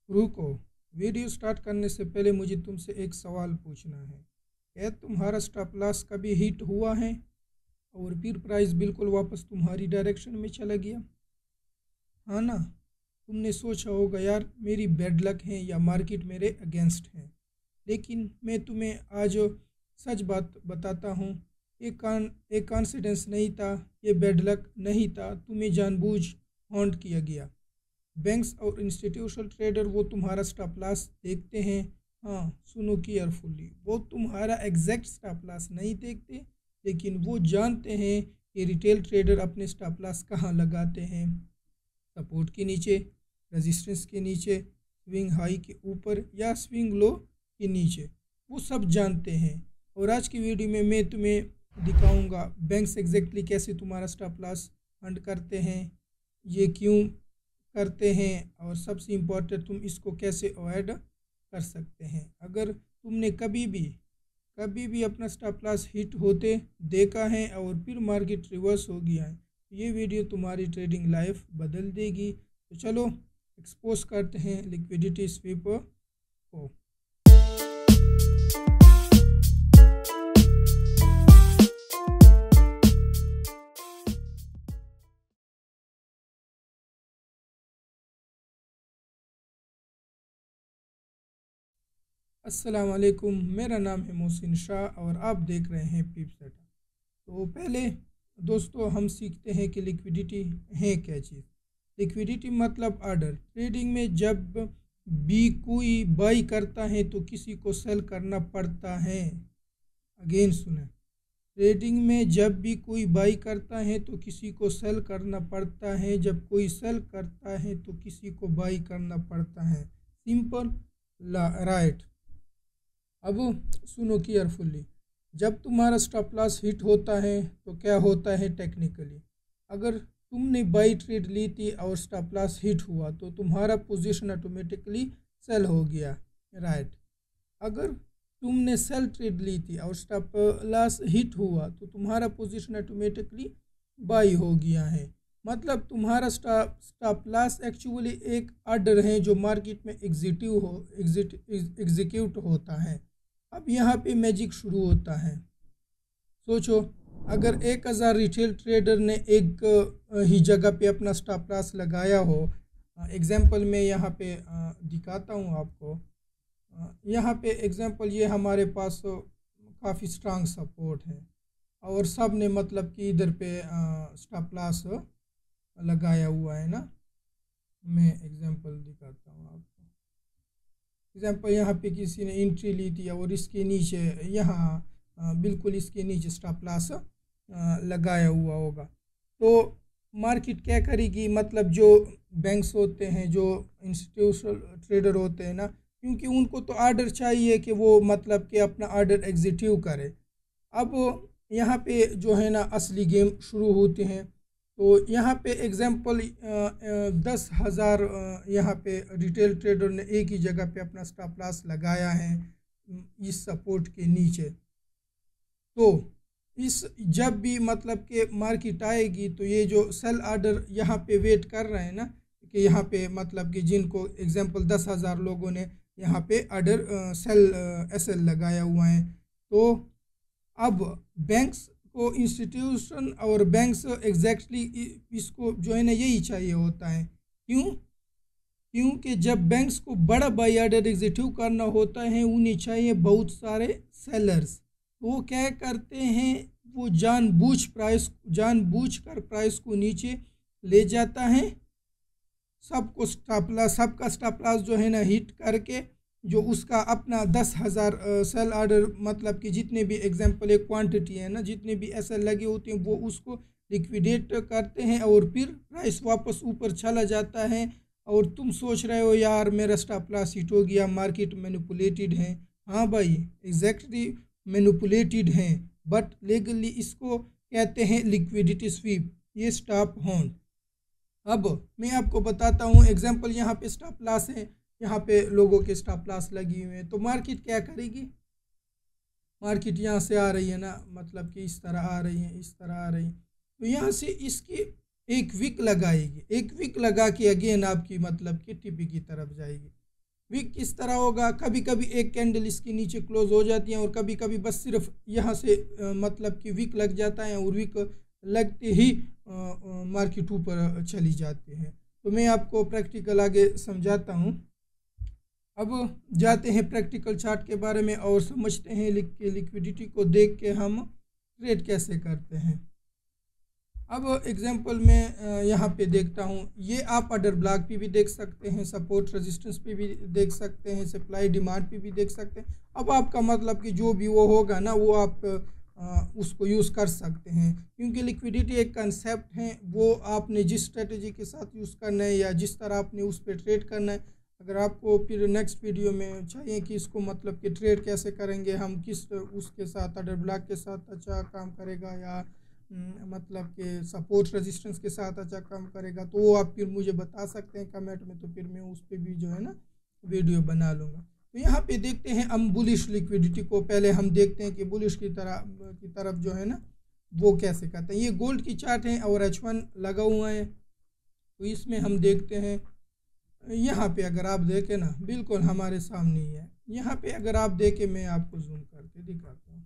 रुको। Video start करने से पहले मुझे तुमसे एक सवाल पूछना है। क्या तुम्हारा स्टॉप लॉस कभी हिट हुआ है और फिर प्राइस बिल्कुल वापस तुम्हारी डायरेक्शन में चला गया? हाँ ना। तुमने सोचा होगा यार मेरी बैड लक है या मार्केट मेरे अगेंस्ट है। लेकिन मैं तुम्हें आज सच बात बताता हूँ। एक कॉन्फिडेंस नहीं था, ये बैड लक नहीं था, तुम्हें जानबूझ हॉन्ट किया गया। बैंक्स और इंस्टीट्यूशनल ट्रेडर वो तुम्हारा स्टॉप लॉस देखते हैं। हाँ, सुनो केयरफुली, वो तुम्हारा एग्जैक्ट स्टॉप लॉस नहीं देखते, लेकिन वो जानते हैं कि रिटेल ट्रेडर अपने स्टॉप लॉस कहाँ लगाते हैं। सपोर्ट के नीचे, रेजिस्टेंस के नीचे, स्विंग हाई के ऊपर या स्विंग लो के नीचे, वो सब जानते हैं। और आज की वीडियो में मैं तुम्हें दिखाऊंगा बैंक्स एग्जैक्टली कैसे तुम्हारा स्टॉप लॉस हंट करते हैं, ये क्यों करते हैं, और सबसे इम्पोर्टेंट तुम इसको कैसे अवॉइड कर सकते हैं। अगर तुमने कभी भी अपना स्टॉप लॉस हिट होते देखा है और फिर मार्केट रिवर्स हो गया है, तो ये वीडियो तुम्हारी ट्रेडिंग लाइफ बदल देगी। तो चलो एक्सपोज करते हैं लिक्विडिटी स्वीप को। अस्सलाम वालेकुम, मेरा नाम है मोहसिन शाह और आप देख रहे हैं पीप सेटा। तो पहले दोस्तों हम सीखते हैं कि लिक्विडिटी है क्या चीज़। लिक्विडिटी मतलब ऑर्डर। ट्रेडिंग में जब भी कोई बाई करता है तो किसी को सेल करना पड़ता है। अगेन सुने, ट्रेडिंग में जब भी कोई बाई करता है तो किसी को सेल करना पड़ता है, जब कोई सेल करता है तो किसी को बाई करना पड़ता है। Simple right. अब सुनो केयरफुली, जब तुम्हारा स्टॉप लॉस हिट होता है तो क्या होता है टेक्निकली। अगर तुमने बाई ट्रेड ली थी और स्टॉप लॉस हिट हुआ तो तुम्हारा पोजीशन ऑटोमेटिकली सेल हो गया, राइट। अगर तुमने सेल ट्रेड ली थी और स्टॉप लॉस हिट हुआ तो तुम्हारा पोजीशन ऑटोमेटिकली बाई हो गया है। मतलब तुम्हारा स्टॉप लॉस एक्चुअली एक ऑर्डर है जो मार्केट में एग्जीक्यूट होता है। अब यहाँ पे मैजिक शुरू होता है। सोचो, अगर 1000 रिटेल ट्रेडर ने एक ही जगह पे अपना स्टॉप लॉस लगाया हो। एग्जांपल मैं यहाँ पे दिखाता हूँ आपको। यहाँ पे एग्जांपल ये हमारे पास काफ़ी स्ट्रांग सपोर्ट है और सब ने मतलब कि इधर पे स्टॉप लॉस लगाया हुआ है ना। मैं एग्जांपल दिखाता हूँ आपको। एग्जाम्पल यहाँ पे किसी ने एंट्री ली थी और इसके नीचे यहाँ बिल्कुल इसके नीचे स्टॉप लॉस लगाया हुआ होगा। तो मार्केट क्या करेगी, मतलब जो बैंक्स होते हैं, जो इंस्टीट्यूशनल ट्रेडर होते हैं ना, क्योंकि उनको तो ऑर्डर चाहिए कि वो मतलब कि अपना ऑर्डर एग्जीक्यूट करे। अब यहाँ पे जो है ना असली गेम शुरू होते हैं। तो यहाँ पे एग्जांपल 10,000 यहाँ पे रिटेल ट्रेडर ने एक ही जगह पे अपना स्टॉप लॉस लगाया है इस सपोर्ट के नीचे। तो इस जब भी मतलब कि मार्केट आएगी तो ये जो सेल ऑर्डर यहाँ पे वेट कर रहे हैं ना, कि यहाँ पे मतलब कि जिनको एग्जांपल 10,000 लोगों ने यहाँ पे ऑर्डर सेल एसएल लगाया हुआ है। तो अब बैंक्स को इंस्टीट्यूशन और बैंक्स एग्जैक्टली इसको जो है ना यही चाहिए होता है। क्यों? क्योंकि जब बैंक्स को बड़ा बाई ऑर्डर एग्जीक्यूट करना होता है उन्हें चाहिए बहुत सारे सेलर्स। तो वो क्या करते हैं, वो जानबूझकर प्राइस को नीचे ले जाता है। सबका स्टॉप लॉस जो है ना हिट करके, जो उसका अपना 10,000 सेल ऑर्डर मतलब कि जितने भी एग्जांपल एक क्वांटिटी है ना, जितने भी ऐसे लगे होते हैं वो उसको लिक्विडेट करते हैं और फिर प्राइस वापस ऊपर चला जाता है। और तुम सोच रहे हो यार मेरा स्टॉप लॉस हिट हो गया, मार्केट मैनिपुलेटेड है। हाँ भाई, एग्जैक्टली मैनिपुलेटेड है, बट लीगली इसको कहते हैं लिक्विडिटी स्वीप, ये स्टॉप होल्ड। अब मैं आपको बताता हूँ एग्जांपल, यहाँ पे स्टॉप लॉस है, यहाँ पे लोगों के स्टॉप लॉस लगी हुए हैं। तो मार्केट क्या करेगी, मार्केट यहाँ से आ रही है ना, मतलब कि इस तरह आ रही है, इस तरह आ रही है, तो यहाँ से इसकी एक विक लगाएगी, एक विक लगा के अगेन आपकी मतलब कि टीपी की तरफ जाएगी। विक किस तरह होगा, कभी कभी एक कैंडल इसके नीचे क्लोज हो जाती है और कभी कभी बस सिर्फ यहाँ से मतलब कि विक लग जाता है और विक लगते ही मार्केट ऊपर चली जाती है। तो मैं आपको प्रैक्टिकल आगे समझाता हूँ। अब जाते हैं प्रैक्टिकल चार्ट के बारे में और समझते हैं लिक्विडिटी को देख के हम ट्रेड कैसे करते हैं। अब एग्जांपल में यहाँ पे देखता हूँ, ये आप ऑर्डर ब्लॉक पे भी देख सकते हैं, सपोर्ट रेजिस्टेंस पे भी देख सकते हैं, सप्लाई डिमांड पे भी देख सकते हैं। अब आपका मतलब कि जो भी वो होगा ना वो आप उसको यूज़ कर सकते हैं, क्योंकि लिक्विडिटी एक कंसेप्ट है, वो आपने जिस स्ट्रेटजी के साथ यूज़ करना है या जिस तरह आपने उस पर ट्रेड करना है। अगर आपको फिर नेक्स्ट वीडियो में चाहिए कि इसको मतलब कि ट्रेड कैसे करेंगे हम, किस उसके साथ ऑर्डर ब्लॉक के साथ अच्छा काम करेगा या मतलब कि सपोर्ट रेजिस्टेंस के साथ अच्छा काम करेगा, तो वो आप फिर मुझे बता सकते हैं कमेंट में, तो फिर मैं उस पर भी जो है ना वीडियो बना लूँगा। तो यहाँ पे देखते हैं हम बुलिश लिक्विडिटी को, पहले हम देखते हैं कि बुलिश की तरफ जो है ना वो कैसे करते हैं। ये गोल्ड की चार्ट है और H1 लगा हुआ है, तो इसमें हम देखते हैं यहाँ पे अगर आप देखें ना बिल्कुल हमारे सामने ही है। यहाँ पे अगर आप देखें, मैं आपको जूम करके दिखाता हूँ,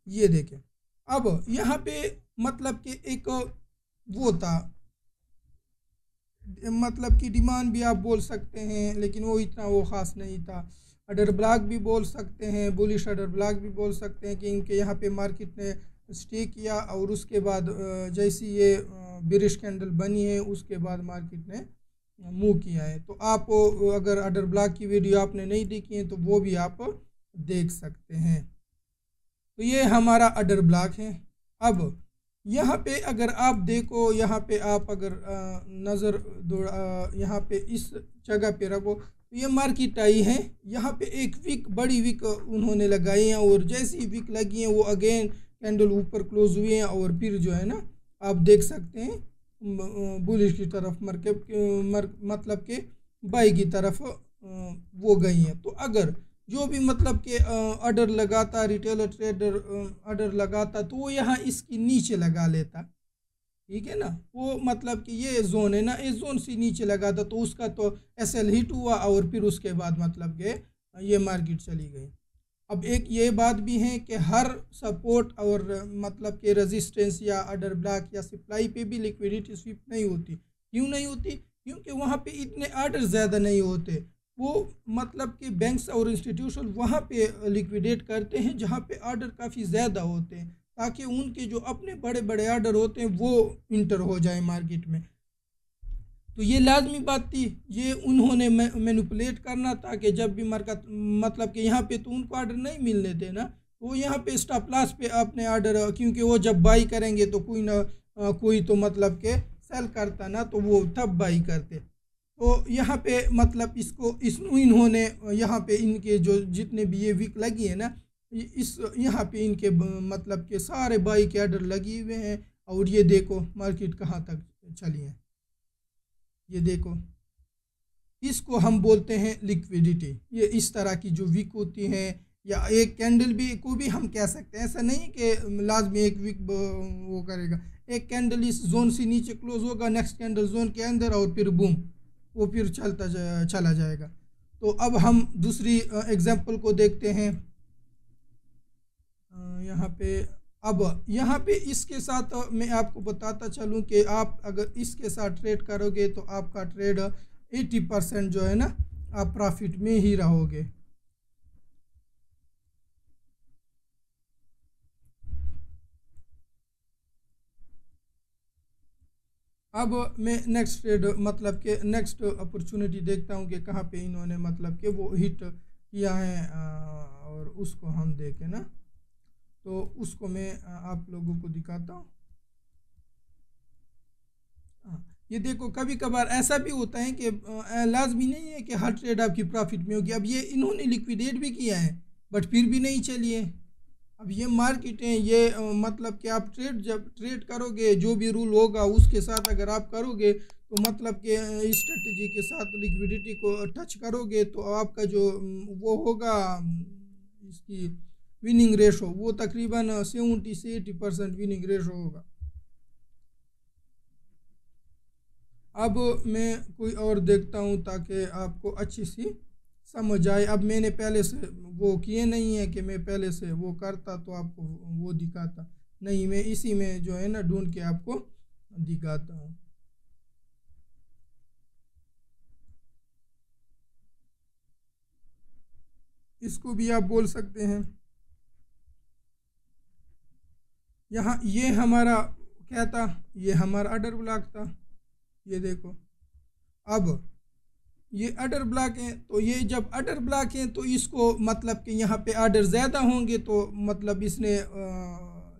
ये देखें। अब यहाँ पे मतलब कि एक वो था, मतलब कि डिमांड भी आप बोल सकते हैं, लेकिन वो इतना वो ख़ास नहीं था। ऑर्डर ब्लॉक भी बोल सकते हैं, बुलिश ऑर्डर ब्लॉक भी बोल सकते हैं कि इनके यहाँ पे मार्केट ने स्टे किया और उसके बाद जैसी ये बिरिश कैंडल बनी है उसके बाद मार्केट ने मूव किया है। तो आप अगर ऑर्डर ब्लॉक की वीडियो आपने नहीं देखी है तो वो भी आप देख सकते हैं। तो ये हमारा ऑर्डर ब्लॉक है। अब यहाँ पे अगर आप देखो, यहाँ पे आप अगर नज़र यहाँ पे इस जगह पे रखो, तो ये मार्केट आई है, यहाँ पे एक विक बड़ी विक उन्होंने लगाई है और जैसी विक लगी है वो अगेन कैंडल ऊपर क्लोज हुए हैं और फिर जो है ना आप देख सकते हैं बुलिश की तरफ मतलब के बाई की तरफ वो गई हैं। तो अगर जो भी मतलब कि ऑर्डर लगाता, रिटेलर ट्रेडर ऑर्डर लगाता, तो वो यहाँ इसकी नीचे लगा लेता, ठीक है ना। वो मतलब कि ये जोन है ना, इस जोन से नीचे लगाता तो उसका तो एसएल हिट हुआ और फिर उसके बाद मतलब कि ये मार्केट चली गई। अब एक ये बात भी है कि हर सपोर्ट और मतलब कि रेजिस्टेंस या ऑर्डर ब्लॉक या सप्लाई पे भी लिक्विडिटी स्वीप नहीं होती। क्यों नहीं होती? क्योंकि वहाँ पे इतने ऑर्डर ज़्यादा नहीं होते। वो मतलब कि बैंक्स और इंस्टीट्यूशन वहाँ पे लिक्विडेट करते हैं जहाँ पे ऑर्डर काफ़ी ज़्यादा होते हैं, ताकि उनके जो अपने बड़े बड़े ऑर्डर होते हैं वो इंटर हो जाए मार्केट में। तो ये लाजमी बात थी, ये उन्होंने मैनिपुलेट करना था कि जब भी मार्केट मतलब कि यहाँ पे तो उनको ऑर्डर नहीं मिलने थे ना, तो वो यहाँ पे स्टॉप लॉस पे अपने ऑर्डर, क्योंकि वो जब बाई करेंगे तो कोई ना कोई तो मतलब के सेल करता ना, तो वो तब बाई करते। तो यहाँ पे मतलब इन्होंने यहाँ पे इनके जो जितने भी ये वीक लगी है ना, इस यहाँ पे इनके मतलब के सारे बाई के ऑर्डर लगे हुए हैं और ये देखो मार्केट कहाँ तक चली है, ये देखो। इसको हम बोलते हैं लिक्विडिटी। ये इस तरह की जो वीक होती हैं, या एक कैंडल भी को भी हम कह सकते हैं, ऐसा नहीं कि लाजमी एक वीक वो करेगा। एक कैंडल इस जोन से नीचे क्लोज होगा, नेक्स्ट कैंडल जोन के अंदर और फिर बूम वो फिर चला जाएगा। तो अब हम दूसरी एग्जांपल को देखते हैं। यहाँ पे अब यहाँ पे इसके साथ मैं आपको बताता चलूँ कि आप अगर इसके साथ ट्रेड करोगे तो आपका ट्रेड 80% जो है ना आप प्रॉफिट में ही रहोगे। अब मैं नेक्स्ट ट्रेड मतलब कि नेक्स्ट अपॉर्चुनिटी देखता हूँ कि कहाँ पे इन्होंने मतलब कि वो हिट किया है, और उसको हम देखें ना, तो उसको मैं आप लोगों को दिखाता हूँ। ये देखो कभी कभार ऐसा भी होता है कि लाजमी नहीं है कि हर ट्रेड आपकी प्रॉफिट में होगी। अब ये इन्होंने लिक्विडेट भी किया है बट फिर भी नहीं चली है। अब ये मार्केट है, ये मतलब कि आप जब ट्रेड करोगे जो भी रूल होगा उसके साथ अगर आप करोगे तो मतलब कि स्ट्रेटजी के साथ लिक्विडिटी को टच करोगे तो आपका जो वो होगा इसकी विनिंग रेशो वो तकरीबन 70 से 80% विनिंग रेशो होगा। अब मैं कोई और देखता हूँ ताकि आपको अच्छी सी समझ आए। अब मैंने पहले से वो किए नहीं है कि मैं पहले से वो करता तो आपको वो दिखाता, नहीं, मैं इसी में जो है ना ढूंढ के आपको दिखाता हूँ। इसको भी आप बोल सकते हैं। यहाँ ये हमारा क्या था, ये हमारा अडर ब्लॉक था, ये देखो। अब ये अडर ब्लॉक है, तो ये जब अडर ब्लॉक है तो इसको मतलब कि यहाँ पे आर्डर ज़्यादा होंगे तो मतलब इसने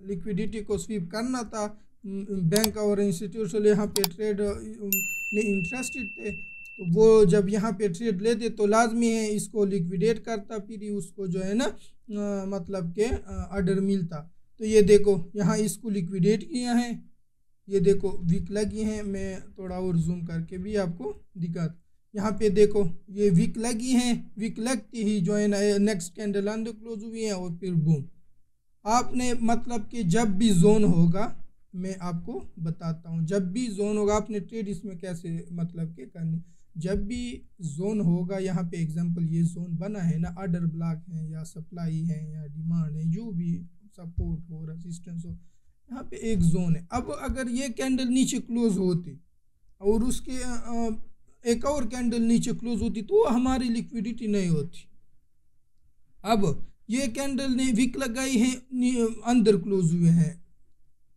लिक्विडिटी को स्वीप करना था। बैंक और इंस्टीट्यूशन यहाँ पे ट्रेड में इंटरेस्टेड थे, तो वो जब यहाँ पे ट्रेड लेते तो लाजमी है इसको लिक्विडेट करता, फिर ही उसको जो है ना मतलब के आर्डर मिलता। तो ये देखो यहाँ इसको लिक्विडेट किया है, ये देखो विक लगी है। मैं थोड़ा और जूम करके भी आपको दिखाता। यहाँ पे देखो ये विक लगी है, विक लगती ही जो है ना नेक्स्ट कैंडल अंदर क्लोज हुई है और फिर बूम। आपने मतलब कि जब भी जोन होगा, मैं आपको बताता हूँ, जब भी जोन होगा आपने ट्रेड इसमें कैसे मतलब के करनी। जब भी जोन होगा, यहाँ पे एग्जांपल ये जोन बना है ना, ऑर्डर ब्लॉक है या सप्लाई है या डिमांड है, जो भी सपोर्ट हो रेजिस्टेंस हो, यहाँ पे एक जोन है। अब अगर ये कैंडल नीचे क्लोज होती और उसके एक और कैंडल नीचे क्लोज होती तो हमारी लिक्विडिटी नहीं होती। अब ये कैंडल ने विक लगाई है, अंदर क्लोज हुए हैं,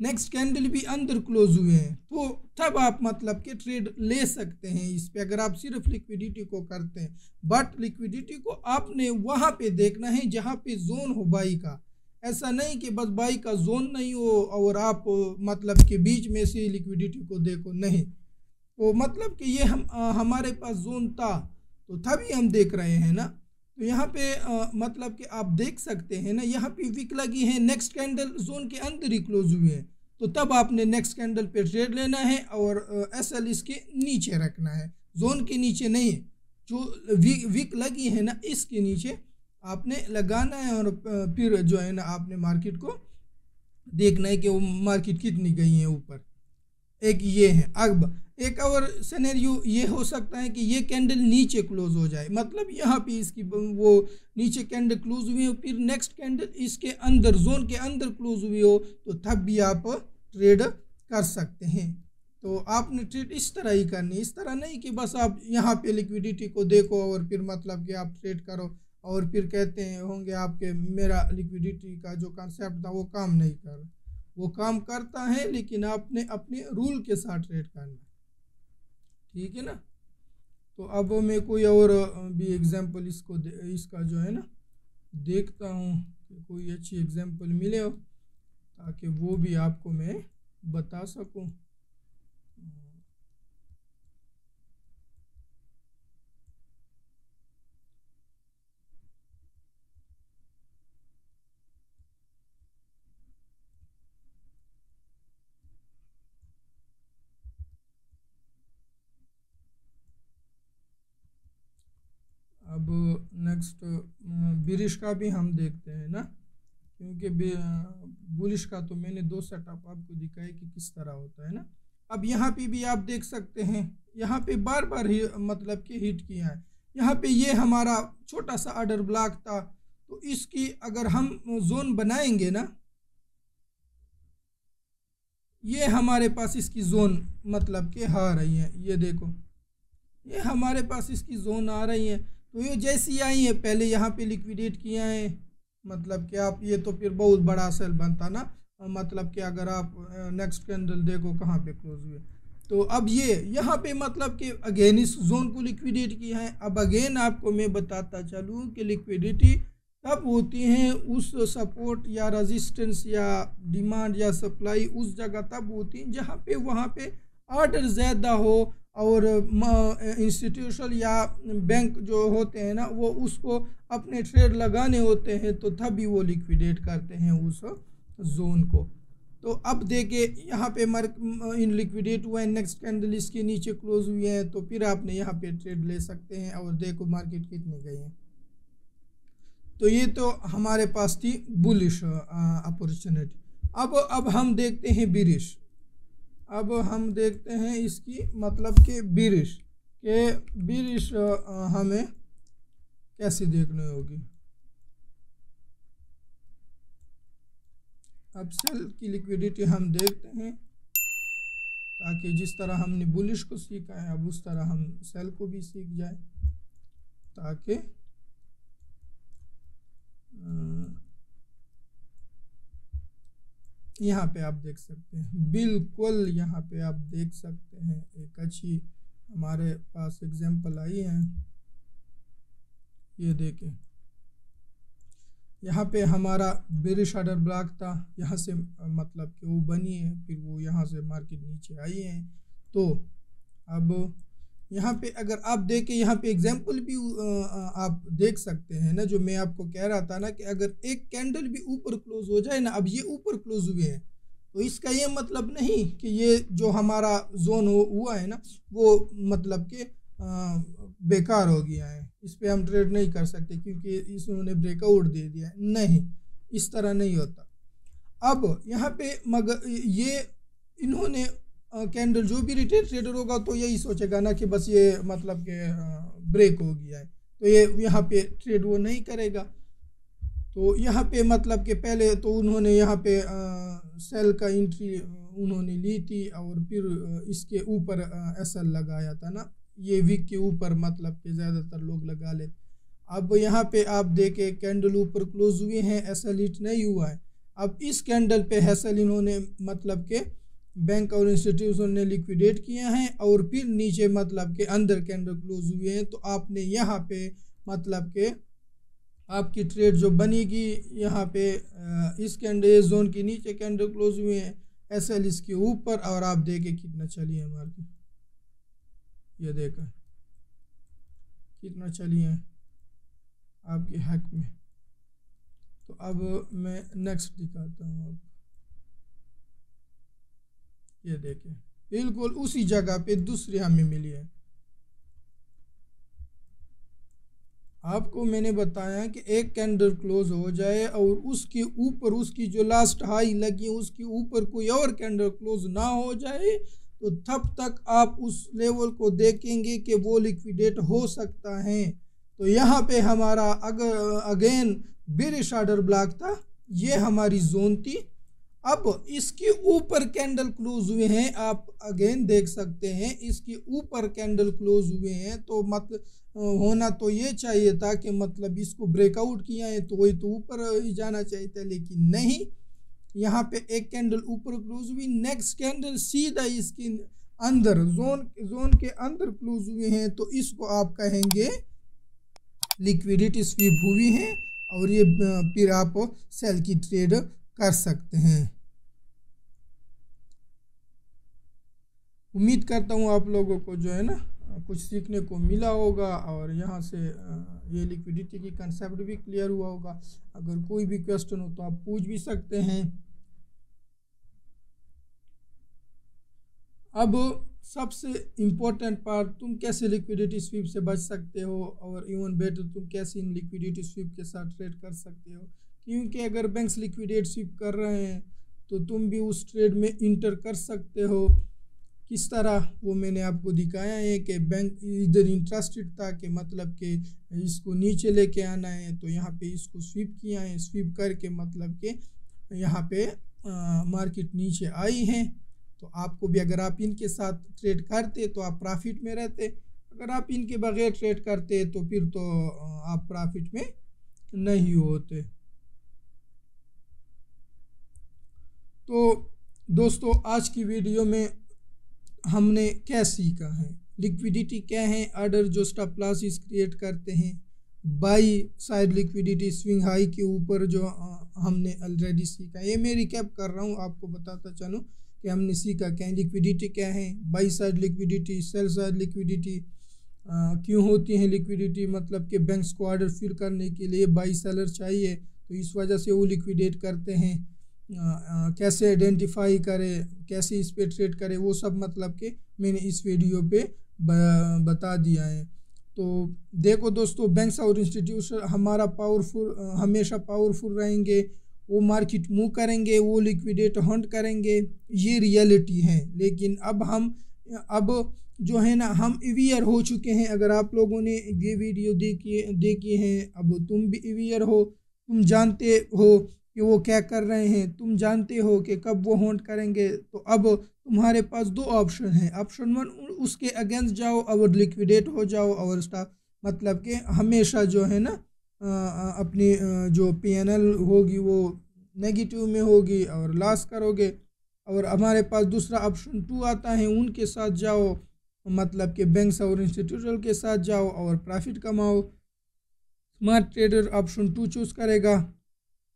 नेक्स्ट कैंडल भी अंदर क्लोज हुए हैं, तो तब आप मतलब के ट्रेड ले सकते हैं इस पे, अगर आप सिर्फ लिक्विडिटी को करते हैं। बट लिक्विडिटी को आपने वहाँ पे देखना है जहाँ पे जोन हो बाई का। ऐसा नहीं कि बस बाई का जोन नहीं हो और आप मतलब के बीच में से लिक्विडिटी को देखो, नहीं। तो मतलब कि ये हमारे पास जोन था तो तभी हम देख रहे हैं ना। तो यहाँ पे मतलब कि आप देख सकते हैं ना, यहाँ पे विक लगी है, नेक्स्ट कैंडल जोन के अंदर ही क्लोज हुए हैं, तो तब आपने नेक्स्ट कैंडल पे ट्रेड लेना है और एसएल इसके नीचे रखना है, जोन के नीचे नहीं, जो विक लगी है ना इसके नीचे आपने लगाना है। और फिर जो है ना आपने मार्केट को देखना है कि वो मार्केट कितनी गई है ऊपर। एक ये है। अब एक और सिनेरियो ये हो सकता है कि ये कैंडल नीचे क्लोज हो जाए, मतलब यहाँ पे इसकी वो नीचे कैंडल क्लोज हुई हो, फिर नेक्स्ट कैंडल इसके अंदर जोन के अंदर क्लोज हुई हो, तो तब भी आप ट्रेड कर सकते हैं। तो आपने ट्रेड इस तरह ही करनी, इस तरह नहीं कि बस आप यहाँ पे लिक्विडिटी को देखो और फिर मतलब कि आप ट्रेड करो और फिर कहते हैं होंगे आपके मेरा लिक्विडिटी का जो कॉन्सेप्ट था वो काम नहीं कर रहा। वो काम करता है, लेकिन आपने अपने रूल के साथ ट्रेड करना, ठीक है ना। तो अब मैं कोई और भी एग्जांपल इसका जो है ना देखता हूँ कि कोई अच्छी एग्जांपल मिले हो ताकि वो भी आपको मैं बता सकूँ। अब नेक्स्ट बिरिश का भी हम देखते हैं ना, क्योंकि बुलिश का तो मैंने दो सेटअप आपको दिखाए कि किस तरह होता है ना। अब यहाँ पे भी आप देख सकते हैं, यहाँ पे बार बार ही मतलब कि हिट किया है। यहाँ पे ये हमारा छोटा सा ऑर्डर ब्लॉक था, तो इसकी अगर हम जोन बनाएंगे ना, ये हमारे पास इसकी जोन मतलब कि आ रही है, ये देखो ये हमारे पास इसकी जोन आ रही है। तो ये जैसी आई है पहले यहाँ पे लिक्विडेट किया है, मतलब कि आप ये तो फिर बहुत बड़ा सेल बनता ना, मतलब कि अगर आप नेक्स्ट कैंडल देखो कहाँ पे क्लोज हुए, तो अब ये यहाँ पे मतलब कि अगेन इस जोन को लिक्विडेट किया है। अब अगेन आपको मैं बताता चलूँ कि लिक्विडिटी तब होती है उस सपोर्ट या रेजिस्टेंस या डिमांड या सप्लाई उस जगह तब होती है जहाँ पे वहाँ पे ऑर्डर ज़्यादा हो और इंस्टीट्यूशन या बैंक जो होते हैं ना वो उसको अपने ट्रेड लगाने होते हैं, तो तभी वो लिक्विडेट करते हैं उस जोन को। तो अब देखे यहाँ पे इन लिक्विडेट हुआ है, नेक्स्ट कैंडल इसके नीचे क्लोज हुई है, तो फिर आपने यहाँ पे ट्रेड ले सकते हैं और देखो मार्केट कितनी गई है। तो ये तो हमारे पास थी बुलिश अपॉर्चुनिटी। अब हम देखते हैं बिरिश। अब हम देखते हैं इसकी मतलब कि बिरिश हमें कैसे देखनी होगी। अब सेल की लिक्विडिटी हम देखते हैं, ताकि जिस तरह हमने बुलिश को सीखा है अब उस तरह हम सेल को भी सीख जाए, ताकि यहाँ पे आप देख सकते हैं, बिल्कुल यहाँ पे आप देख सकते हैं एक अच्छी हमारे पास एग्जांपल आई है। ये देखें, यहाँ पे हमारा बेरिश ऑर्डर ब्लॉक था, यहाँ से मतलब कि वो बनी है, फिर वो यहाँ से मार्केट नीचे आई है। तो अब यहाँ पे अगर आप देखें, यहाँ पे एग्जांपल भी आप देख सकते हैं ना, जो मैं आपको कह रहा था ना कि अगर एक कैंडल भी ऊपर क्लोज हो जाए ना, अब ये ऊपर क्लोज हुए हैं तो इसका ये मतलब नहीं कि ये जो हमारा जोन हुआ है ना वो मतलब कि बेकार हो गया है, इस पे हम ट्रेड नहीं कर सकते क्योंकि इसने ब्रेकआउट दे दिया है। नहीं, इस तरह नहीं होता। अब यहाँ पे मगर ये इन्होंने कैंडल जो भी रिटेल ट्रेडर होगा तो यही सोचेगा ना कि बस ये मतलब कि ब्रेक हो गया है, तो ये यहाँ पे ट्रेड वो नहीं करेगा। तो यहाँ पे मतलब कि पहले तो उन्होंने यहाँ पे सेल का एंट्री उन्होंने ली थी और फिर इसके ऊपर एसएल लगाया था ना, ये वीक के ऊपर मतलब कि ज़्यादातर लोग लगा लेते। अब यहाँ पे आप देखें कैंडल ऊपर क्लोज हुए हैं, एसएल हिट नहीं हुआ है। अब इस कैंडल पे एसएल इन्होंने मतलब के बैंक और इंस्टीट्यूशन ने लिक्विडेट किया है और फिर नीचे मतलब के अंदर कैंडल क्लोज हुए हैं। तो आपने यहाँ पे मतलब के आपकी ट्रेड जो बनेगी यहाँ पे इस कैंडल जोन के नीचे कैंडल क्लोज हुए हैं, एसएल इसके ऊपर, और आप देखें कितना चली है मार्केट, ये देखा कितना चली है आपके हक में। तो अब मैं नेक्स्ट दिखाता हूँ आपको, ये देखें बिल्कुल उसी जगह पे दूसरी हमें मिली है। आपको मैंने बताया कि एक कैंडल क्लोज हो जाए और उसके ऊपर उसकी जो लास्ट हाई लगी उसके ऊपर कोई और कैंडल क्लोज ना हो जाए, तो तब तक आप उस लेवल को देखेंगे कि वो लिक्विडेट हो सकता है। तो यहाँ पे हमारा अगर अगेन बेरिश ऑर्डर ब्लॉक था, ये हमारी जोन थी। अब इसके ऊपर कैंडल क्लोज हुए हैं, आप अगेन देख सकते हैं इसके ऊपर कैंडल क्लोज हुए हैं, तो मतलब होना तो ये चाहिए था कि मतलब इसको ब्रेकआउट किया है तो वही तो ऊपर ही जाना चाहिए था, लेकिन नहीं, यहाँ पे एक कैंडल ऊपर क्लोज हुई, नेक्स्ट कैंडल सीधा इसके अंदर जोन के अंदर क्लोज हुए हैं, तो इसको आप कहेंगे लिक्विडिटी स्वीप हुई है और ये फिर आप सेल की ट्रेड कर सकते हैं। उम्मीद करता हूँ आप लोगों को जो है ना कुछ सीखने को मिला होगा और यहाँ से ये लिक्विडिटी की कंसेप्ट भी क्लियर हुआ होगा। अगर कोई भी क्वेश्चन हो तो आप पूछ भी सकते हैं। अब सबसे इम्पोर्टेंट पार्ट, तुम कैसे लिक्विडिटी स्वीप से बच सकते हो और इवन बेटर तुम कैसे इन लिक्विडिटी स्वीप के साथ ट्रेड कर सकते हो, क्योंकि अगर बैंक्स लिक्विडेट स्वीप कर रहे हैं तो तुम भी उस ट्रेड में इंटर कर सकते हो। किस तरह वो मैंने आपको दिखाया है कि बैंक इधर इंटरेस्टेड था कि मतलब कि इसको नीचे लेके आना है, तो यहाँ पे इसको स्वीप किया है, स्वीप करके मतलब कि यहाँ पे मार्केट नीचे आई है। तो आपको भी अगर आप इनके साथ ट्रेड करते तो आप प्रॉफिट में रहते, अगर आप इनके बगैर ट्रेड करते तो फिर तो आप प्रॉफिट में नहीं होते। तो दोस्तों आज की वीडियो में हमने क्या सीखा है, लिक्विडिटी क्या है, ऑर्डर जो स्टॉप लॉसेस क्रिएट करते हैं, by side liquidity swing high के ऊपर जो हमने ऑलरेडी सीखा। ये मैं रिकैप कर रहा हूँ, आपको बताता चलूँ कि हमने सीखा क्या है, लिक्विडिटी क्या है, by side liquidity, sell side liquidity क्यों होती है, लिक्विडिटी मतलब कि बैंक्स को ऑर्डर फिल करने के लिए बाई सेलर चाहिए तो इस वजह से वो लिक्विडेट करते हैं। कैसे आइडेंटिफाई करें, कैसे इस पे ट्रेड करें, वो सब मतलब कि मैंने इस वीडियो पे बता दिया है। तो देखो दोस्तों, बैंक्स और इंस्टीट्यूशन हमारा हमेशा पावरफुल रहेंगे वो मार्केट मूव करेंगे, वो लिक्विडेट हंट करेंगे, ये रियलिटी है। लेकिन अब जो है ना, हम अवेयर हो चुके हैं। अगर आप लोगों ने ये वीडियो देखी है, अब तुम भी अवेयर हो, तुम जानते हो कि वो क्या कर रहे हैं, तुम जानते हो कि कब वो होल्ड करेंगे। तो अब तुम्हारे पास दो ऑप्शन है। ऑप्शन 1, उसके अगेंस्ट जाओ और लिक्विडेट हो जाओ और स्टॉक, मतलब कि हमेशा जो है ना अपनी जो PNL होगी वो नेगेटिव में होगी और लॉस करोगे। और हमारे पास दूसरा ऑप्शन 2 आता है, उनके साथ जाओ, मतलब कि बैंक्स और इंस्टीट्यूशनल के साथ जाओ और प्रॉफिट कमाओ। स्मार्ट ट्रेडर ऑप्शन 2 चूज़ करेगा।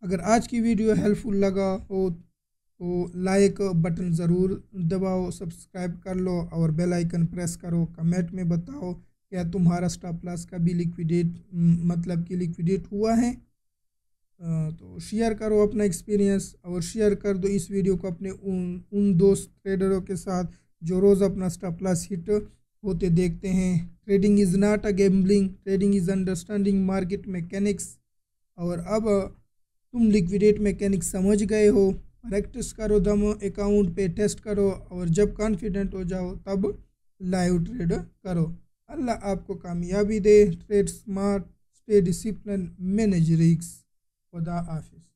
अगर आज की वीडियो हेल्पफुल लगा हो तो लाइक बटन ज़रूर दबाओ, सब्सक्राइब कर लो और बेल आइकन प्रेस करो। कमेंट में बताओ क्या तुम्हारा स्टॉप लॉस का भी लिक्विडेट हुआ है। तो शेयर करो अपना एक्सपीरियंस और शेयर कर दो इस वीडियो को अपने उन दोस्त ट्रेडरों के साथ जो रोज़ अपना स्टॉप लॉस हिट होते देखते हैं। Trading is not a gambling, trading is understanding market mechanics. और अब तुम लिक्विडेट मैकेनिक्स समझ गए हो, प्रैक्टिस करो, दम अकाउंट पे टेस्ट करो और जब कॉन्फिडेंट हो जाओ तब लाइव ट्रेड करो। अल्लाह आपको कामयाबी दे। Trade smart, stay discipline, manage risk. खुदा हाफिज़।